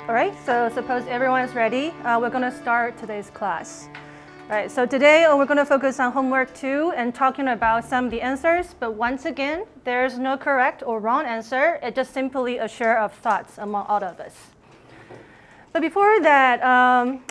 All right, so suppose everyone is ready. We're going to start today's class. All right, so today we're going to focus on homework 2 and talking about some of the answers. But once again, there's no correct or wrong answer. It's just simply a share of thoughts among all of us. But before that,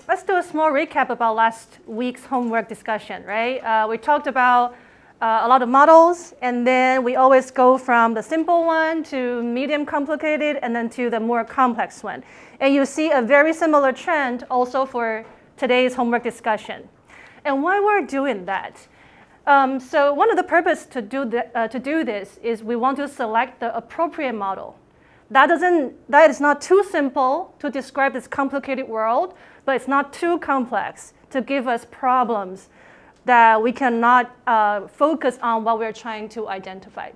let's do a small recap about last week's homework discussion, right? We talked about a lot of models, and then we always go from the simple one to medium complicated and then to the more complex one. And you see a very similar trend also for today's homework discussion. And why we're doing that? So one of the purposes to do this is we want to select the appropriate model. That is not too simple to describe this complicated world, but it's not too complex to give us problems that we cannot focus on what we're trying to identify.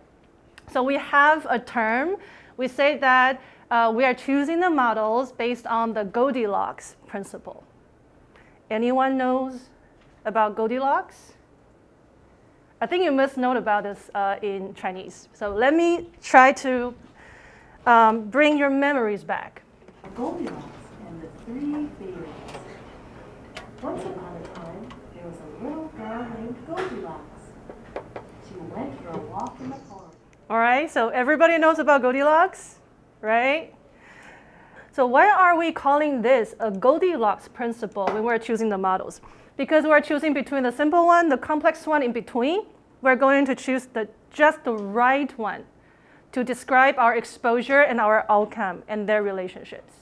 So we have a term. We say that we are choosing the models based on the Goldilocks principle. Anyone knows about Goldilocks? I think you must know about this in Chinese. So let me try to bring your memories back. Goldilocks and the Three Fairies. Once upon a time, there was a little girl named Goldilocks. She went for a walk in the forest. All right, so everybody knows about Goldilocks, right? So why are we calling this a Goldilocks principle when we're choosing the models? Because we're choosing between the simple one, the complex one in between. We're going to choose just the right one to describe our exposure and our outcome and their relationships.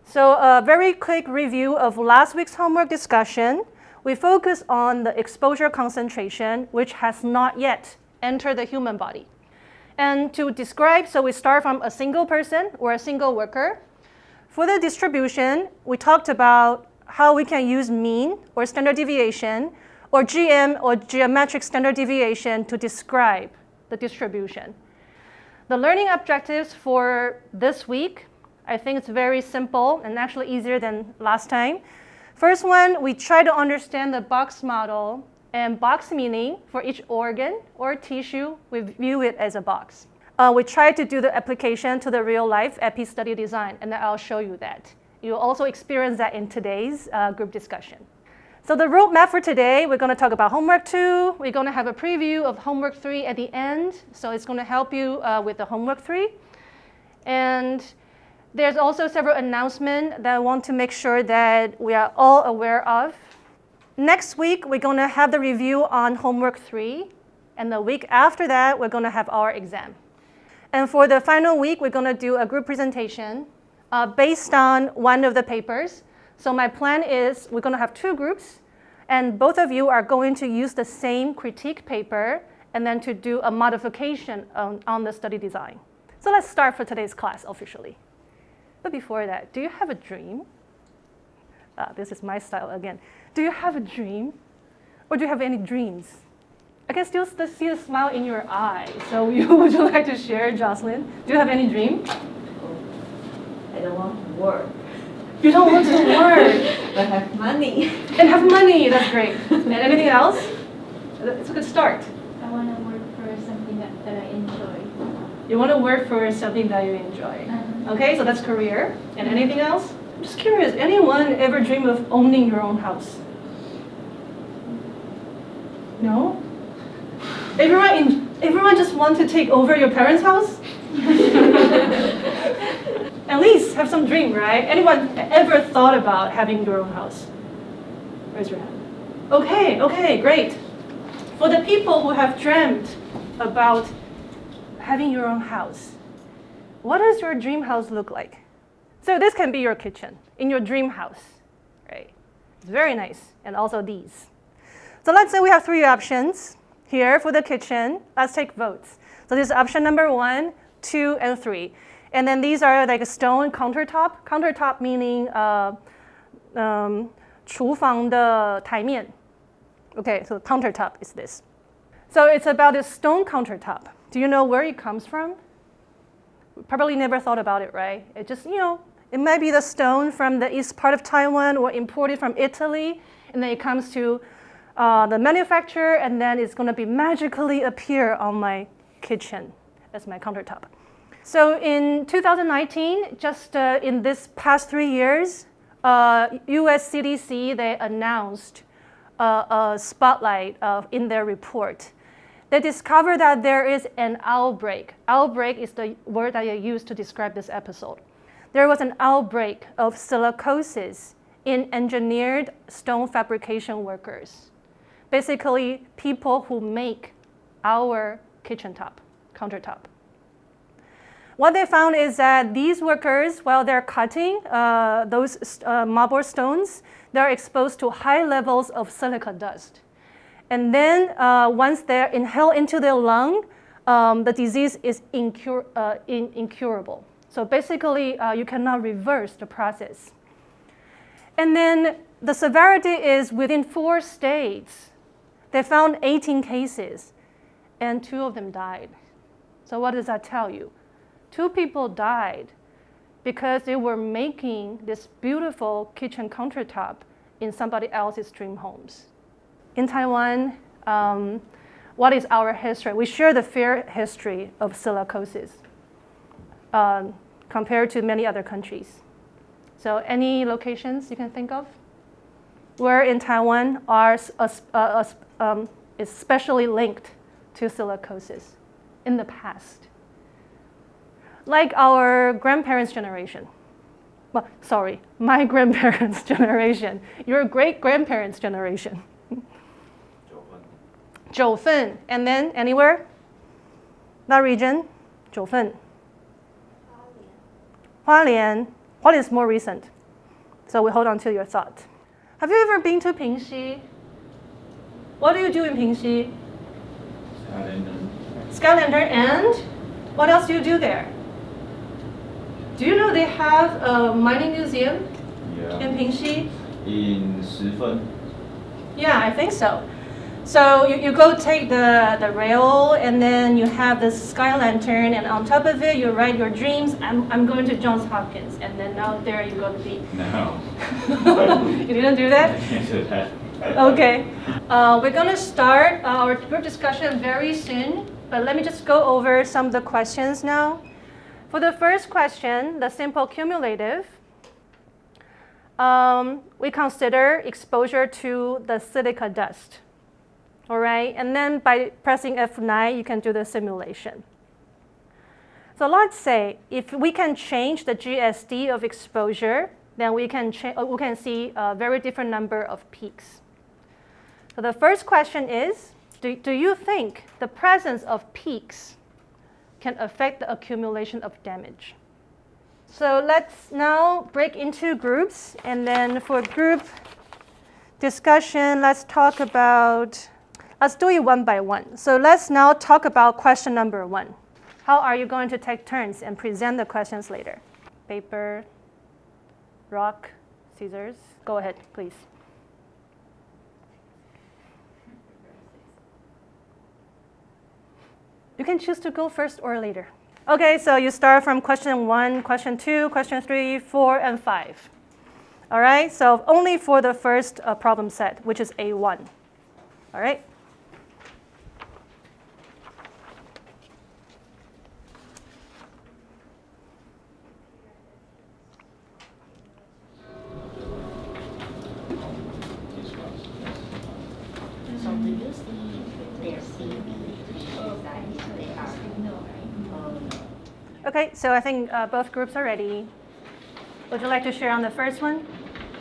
So a very quick review of last week's homework discussion. We focus on the exposure concentration, which has not yet entered the human body. And to describe, so we start from a single person or a single worker. For the distribution, we talked about how we can use mean or standard deviation or GM or geometric standard deviation to describe the distribution. The learning objectives for this week, I think it's very simple and actually easier than last time. First one, we try to understand the box model and box meaning for each organ or tissue. We view it as a box. We try to do the application to the real life epi study design, and I'll show you that. You'll also experience that in today's group discussion. So the roadmap for today, we're going to talk about homework 2. We're going to have a preview of homework 3 at the end. So it's going to help you with the homework 3. And there's also several announcements that I want to make sure that we are all aware of. Next week, we're going to have the review on homework 3. And the week after that, we're going to have our exam. And for the final week, we're going to do a group presentation based on one of the papers. So my plan is we're going to have 2 groups, and both of you are going to use the same critique paper and then to do a modification on the study design. So let's start for today's class officially. But before that, do you have a dream? This is my style again. Do you have a dream? Or do you have any dreams? I can still see a smile in your eye. So would you like to share, Jocelyn? Do you have any dream? I don't want to work. You don't want to work. But have money. And have money, that's great. And anything else? It's a good start. I want to work for something that I enjoy. You want to work for something that you enjoy. Okay, so that's career. And anything else? I'm just curious, anyone ever dream of owning your own house? No? Everyone just want to take over your parents' house? At least have some dream, right? Anyone ever thought about having your own house? Raise your hand. Okay, great. For the people who have dreamt about having your own house, what does your dream house look like? So this can be your kitchen in your dream house, right? It's very nice, and also these. So let's say we have 3 options here for the kitchen. Let's take votes. So this is option number 1, 2, and 3. And then these are like a stone countertop. Countertop meaning 厨房的台面. Okay, so countertop is this. So it's about a stone countertop. Do you know where it comes from? Probably never thought about it, right? It just, it might be the stone from the east part of Taiwan or imported from Italy, and then it comes to the manufacturer, and then it's going to be magically appear on my kitchen as my countertop. So in 2019, just in this past 3 years, US CDC, they announced a spotlight in their report. They discovered that there is an outbreak. Outbreak is the word that I used to describe this episode. There was an outbreak of silicosis in engineered stone fabrication workers. Basically, people who make our kitchen top, countertop. What they found is that these workers, while they're cutting those marble stones, they're exposed to high levels of silica dust. And then once they're inhaled into their lung, the disease is incurable. So basically, you cannot reverse the process. And then the severity is within 4 states. They found 18 cases, and 2 of them died. So what does that tell you? 2 people died because they were making this beautiful kitchen countertop in somebody else's dream homes. In Taiwan, what is our history? We share the fair history of silicosis compared to many other countries. So any locations you can think of where in Taiwan are especially linked to silicosis in the past? Like our grandparents' generation. Well, sorry, my grandparents' generation, your great-grandparents' generation. 九份. And then anywhere? That region? 九份. Hualien. What is more recent? So we hold on to your thought. Have you ever been to Pingxi? What do you do in Pingxi? Sky lantern. And what else do you do there? Do you know they have a mining museum in Pingxi? In Shifeng? Yeah, I think so. So you go take the rail, and then you have this sky lantern, and on top of it, you write your dreams. I'm going to Johns Hopkins, and then out there you go to be. No. You didn't do that? I can't do that. Okay. We're going to start our group discussion very soon, but let me just go over some of the questions now. For the first question, the simple cumulative, we consider exposure to the silica dust. All right, and then by pressing F9, you can do the simulation. So let's say if we can change the GSD of exposure, then we can see a very different number of peaks. So the first question is, do you think the presence of peaks can affect the accumulation of damage? So let's now break into groups, and then for group discussion, let's do it one by one. So let's now talk about question number 1. How are you going to take turns and present the questions later? Paper, rock, scissors. Go ahead, please. You can choose to go first or later. Okay, so you start from question 1, question 2, question 3, 4, and 5. All right, so only for the first problem set, which is A1. All right. So do you see their CV to show that they are? Okay, so I think both groups are ready. Would you like to share on the first one?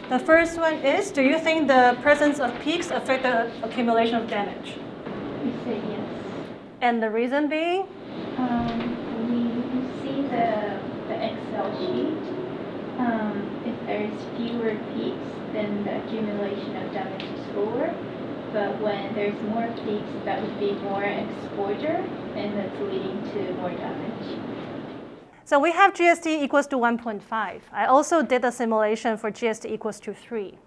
The first one is, do you think the presence of peaks affect the accumulation of damage? We say yes. And the reason being? We see the Excel sheet. If there's fewer peaks, then the accumulation of damage is lower. But when there's more peaks, that would be more exposure, and that's leading to more damage. So we have GSD equals to 1.5. I also did a simulation for GSD equals to 3.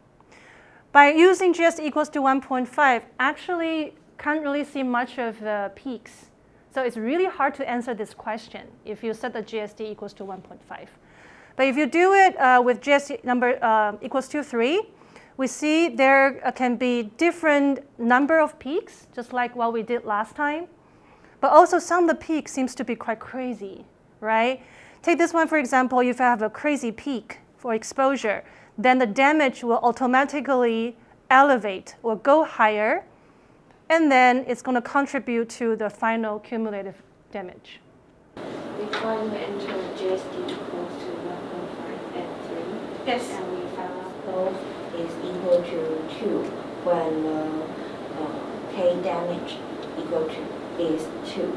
By using GSD equals to 1.5, actually can't really see much of the peaks. So it's really hard to answer this question if you set the GSD equals to 1.5. But if you do it with GSD number equals to 3, we see there can be different number of peaks, just like what we did last time. But also some of the peaks seems to be quite crazy. right? Take this one, for example, if you have a crazy peak for exposure, then the damage will automatically elevate or go higher, and then it's going to contribute to the final cumulative damage. Before you enter GSD equals to 1.5 and 3. Yes. And we found out both is equal to 2 when K damage equal to is 2.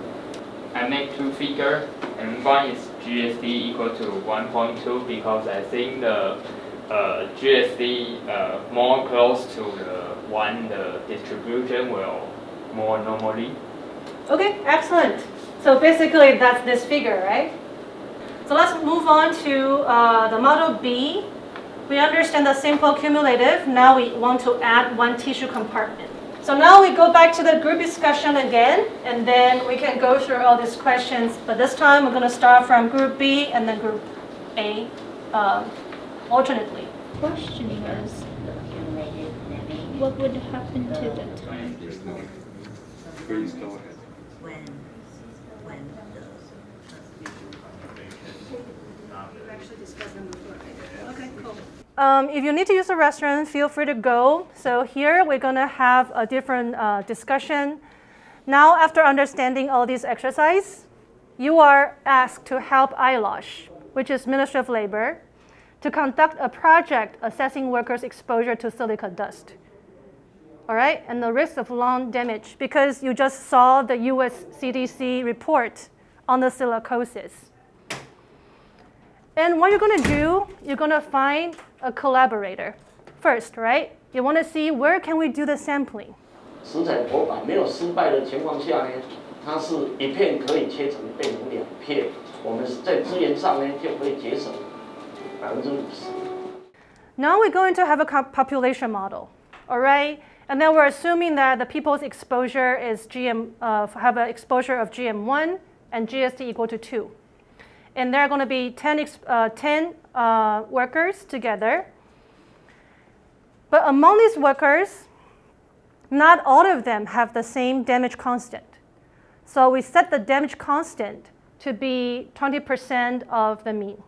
I make two figures, and one is GSD equal to 1.2 because I think the GSD more close to the 1, the distribution will more normally. Okay, excellent. So basically that's this figure, right? So let's move on to the model B. We understand the simple cumulative. Now we want to add one tissue compartment. So now we go back to the group discussion again, and then we can go through all these questions. But this time we're going to start from group B and then group A alternately. Question is, what would happen to the time? Please go ahead. If you need to use the restroom, feel free to go. So here we're going to have a different discussion. Now, after understanding all these exercises, you are asked to help ILOSH, which is Ministry of Labor, to conduct a project assessing workers' exposure to silica dust. All right, and the risk of lung damage, because you just saw the US CDC report on the silicosis. And what you're going to do, you're going to find a collaborator first, right? You want to see where can we do the sampling. 食材活法没有失败的情况下呢，它是一片可以切成变成2片，我们在资源上呢就可以节省50%。Now we're going to have a population model, all right? And then we're assuming that the people's exposure is have an exposure of GM1 and GST equal to 2. And there are going to be 10 workers together. But among these workers, not all of them have the same damage constant. So we set the damage constant to be 20% of the mean.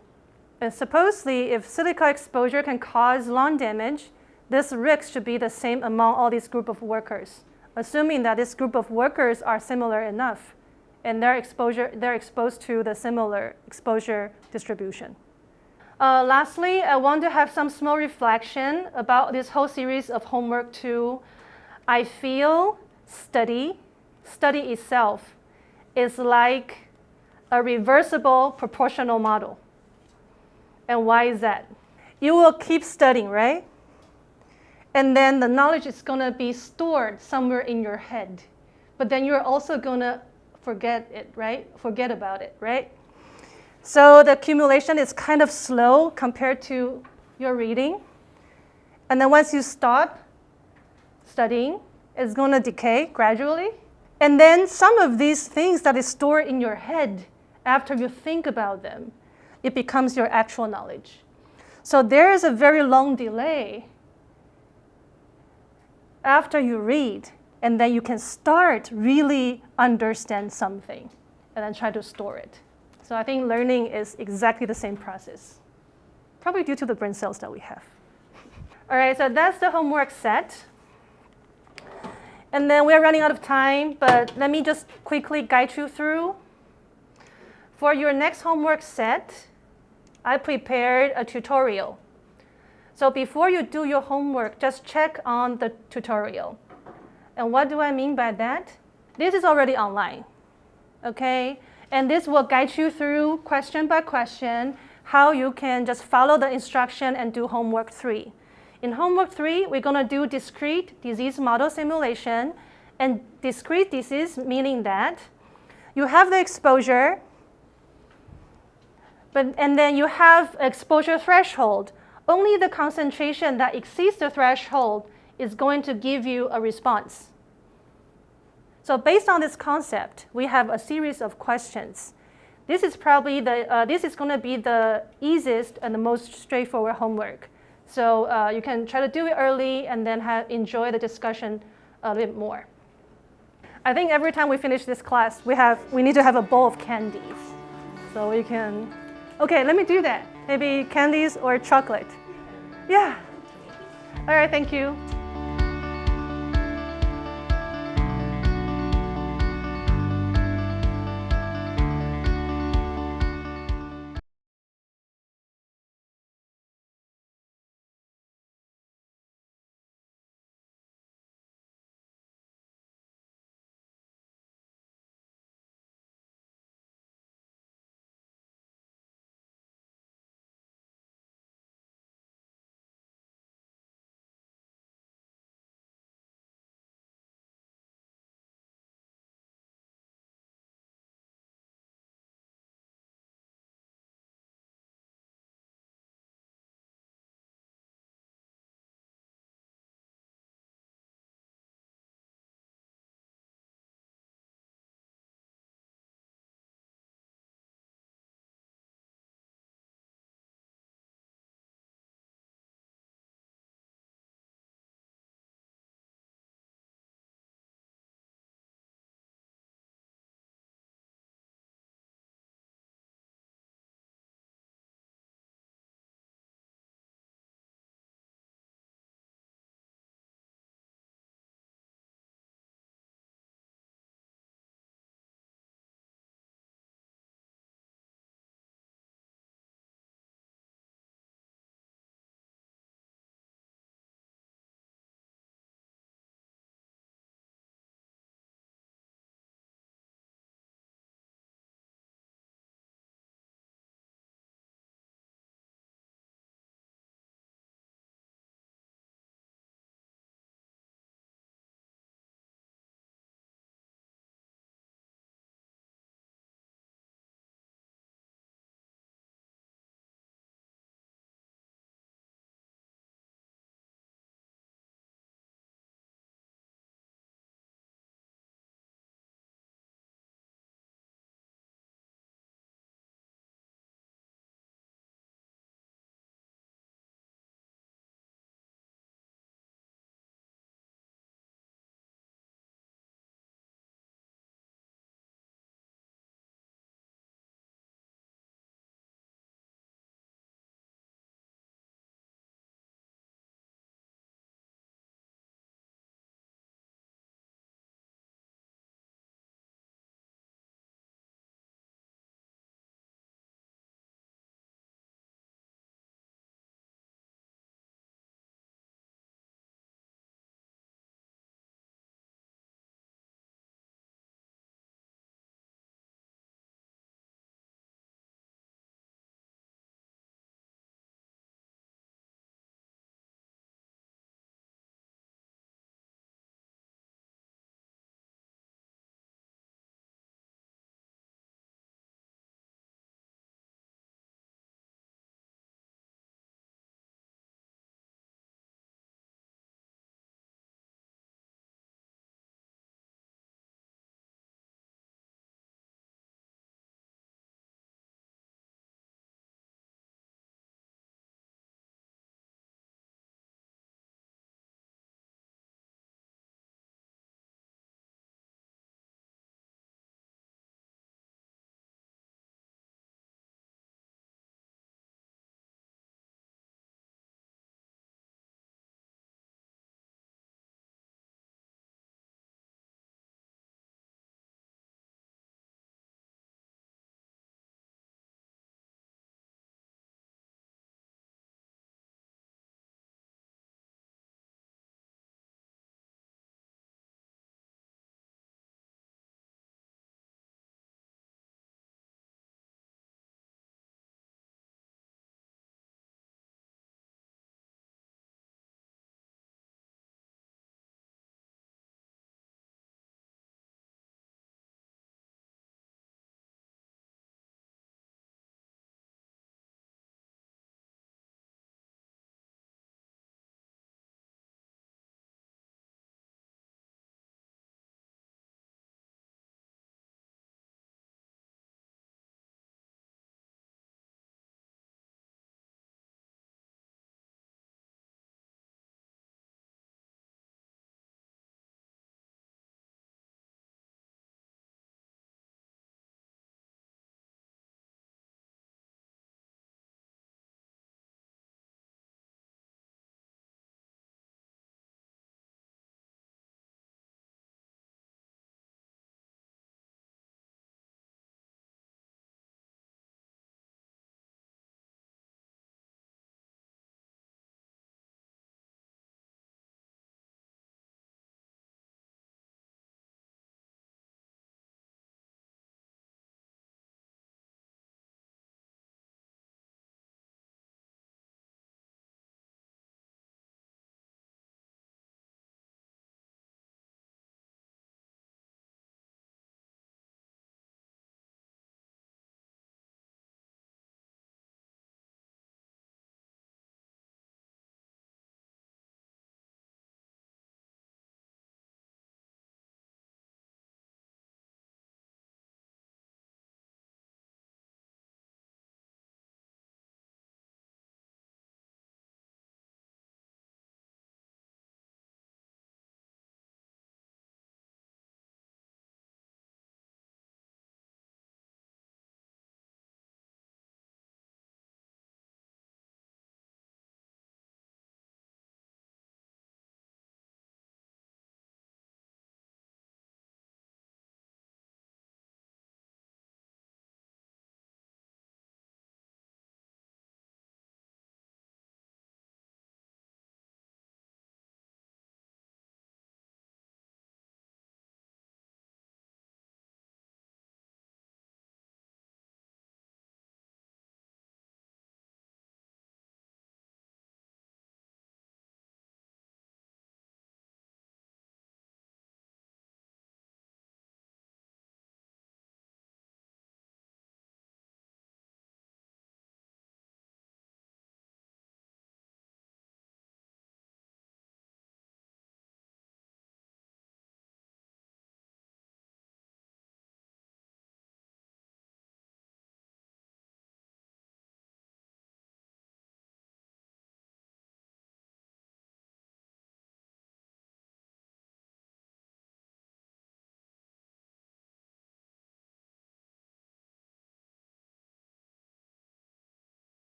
And supposedly, if silica exposure can cause lung damage, this risk should be the same among all these group of workers, assuming that this group of workers are similar enough and they're exposed to the similar exposure distribution. Lastly, I want to have some small reflection about this whole series of homework 2. I feel study itself is like a reversible proportional model. And why is that? You will keep studying, right? And then the knowledge is going to be stored somewhere in your head. But then you're also going to forget it, right? Forget about it, right? So the accumulation is kind of slow compared to your reading. And then once you stop studying, it's going to decay gradually. And then some of these things that is stored in your head, after you think about them, it becomes your actual knowledge. So there is a very long delay after you read, and then you can start really understand something and then try to store it. So I think learning is exactly the same process, probably due to the brain cells that we have. All right, so that's the homework set. And then we're running out of time, but let me just quickly guide you through. For your next homework set, I prepared a tutorial. So before you do your homework, just check on the tutorial. And what do I mean by that? This is already online, okay? And this will guide you through question by question how you can just follow the instruction and do homework 3. In homework 3, we're going to do discrete disease model simulation. And discrete disease meaning that you have the exposure, and then you have exposure threshold. Only the concentration that exceeds the threshold is going to give you a response. So based on this concept, we have a series of questions. This is probably this is going to be the easiest and the most straightforward homework. So you can try to do it early and then enjoy the discussion a little bit more. I think every time we finish this class, we need to have a bowl of candies. So we can, okay, let me do that. Maybe candies or chocolate. Yeah. All right, thank you.